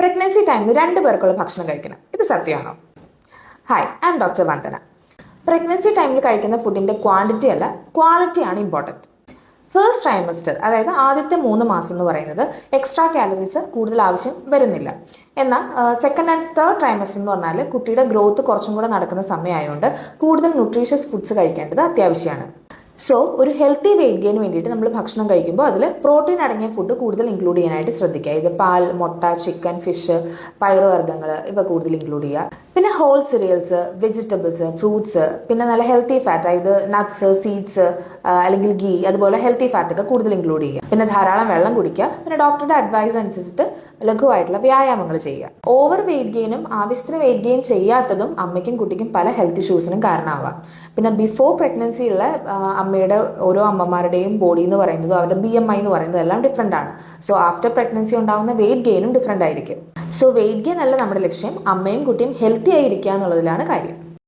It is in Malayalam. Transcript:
പ്രഗ്നൻസി ടൈമിൽ 2 പേർക്കുള്ള ഭക്ഷണം കഴിക്കണം. ഇത് സത്യമാണോ? Hi, I am doctor Vandana. Pregnancy ടൈമിൽ കഴിക്കുന്ന ഫുഡിൻ്റെ ക്വാണ്ടിറ്റി അല്ല, ക്വാളിറ്റിയാണ് ഇമ്പോർട്ടൻറ്റ്. ഫസ്റ്റ് ട്രൈമസ്റ്റർ, അതായത് ആദ്യത്തെ 3 മാസം എന്ന് പറയുന്നത് എക്സ്ട്രാ കാലറീസ് കൂടുതൽ ആവശ്യം വരുന്നില്ല. എന്നാൽ സെക്കൻഡ് ആൻഡ് തേർഡ് ട്രൈമസ്റ്റർ എന്ന് പറഞ്ഞാൽ കുട്ടിയുടെ ഗ്രോത്ത് കുറച്ചും കൂടെ നടക്കുന്ന സമയമായതുകൊണ്ട് കൂടുതൽ ന്യൂട്രീഷ്യസ് ഫുഡ്സ് കഴിക്കേണ്ടത് അത്യാവശ്യമാണ്. സോ ഒരു ഹെൽത്തി വെയിറ്റ് ഗെയിന് വേണ്ടിയിട്ട് നമ്മൾ ഭക്ഷണം കഴിക്കുമ്പോൾ അതിൽ പ്രോട്ടീൻ അടങ്ങിയ ഫുഡ് കൂടുതൽ ഇൻക്ലൂഡ് ചെയ്യാനായിട്ട് ശ്രദ്ധിക്കുക. ഇത് പാൽ, മുട്ട, ചിക്കൻ, ഫിഷ്, പയറുവർഗ്ഗങ്ങൾ ഇവ കൂടുതൽ ഇൻക്ലൂഡ് ചെയ്യുക. പിന്നെ ഹോൾ സിറിയൽസ്, വെജിറ്റബിൾസ്, ഫ്രൂട്ട്സ്, പിന്നെ നല്ല ഹെൽത്തി ഫാറ്റ്, അതായത് നട്ട്സ്, സീഡ്സ് അല്ലെങ്കിൽ ഗീ, അതുപോലെ ഹെൽത്തി ഫാറ്റൊക്കെ കൂടുതൽ ഇൻക്ലൂഡ് ചെയ്യുക. പിന്നെ ധാരാളം വെള്ളം കുടിക്കുക. പിന്നെ ഡോക്ടറുടെ അഡ്വൈസ് അനുസരിച്ചിട്ട് ലഘുവായിട്ടുള്ള വ്യായാമങ്ങൾ ചെയ്യുക. ഓവർ വെയിറ്റ് ഗെയിനും ആവശ്യത്തിന് വെയിറ്റ് ഗെയിൻ ചെയ്യാത്തതും അമ്മയ്ക്കും കുട്ടിക്കും പല ഹെൽത്ത് ഇഷ്യൂസിനും കാരണമാവാം. പിന്നെ ബിഫോർ പ്രഗ്നൻസി ഉള്ള അമ്മയുടെ ഓരോ അമ്മമാരുടെയും ബോഡി എന്ന് പറയുന്നത്, അവരുടെ BMI എന്ന് പറയുന്നത് എല്ലാം ഡിഫറെൻ്റ് ആണ്. സോ ആഫ്റ്റർ പ്രഗ്നൻസി ഉണ്ടാകുന്ന വെയിറ്റ് ഗെയിനും ഡിഫറെൻ്റ് ആയിരിക്കും. സോ വെയിറ്റ് ഗെയിൻ അല്ല നമ്മുടെ ലക്ഷ്യം, അമ്മയും കുട്ടിയും ഹെൽത്തി ആയിരിക്കുക എന്നുള്ളതിലാണ് കാര്യം.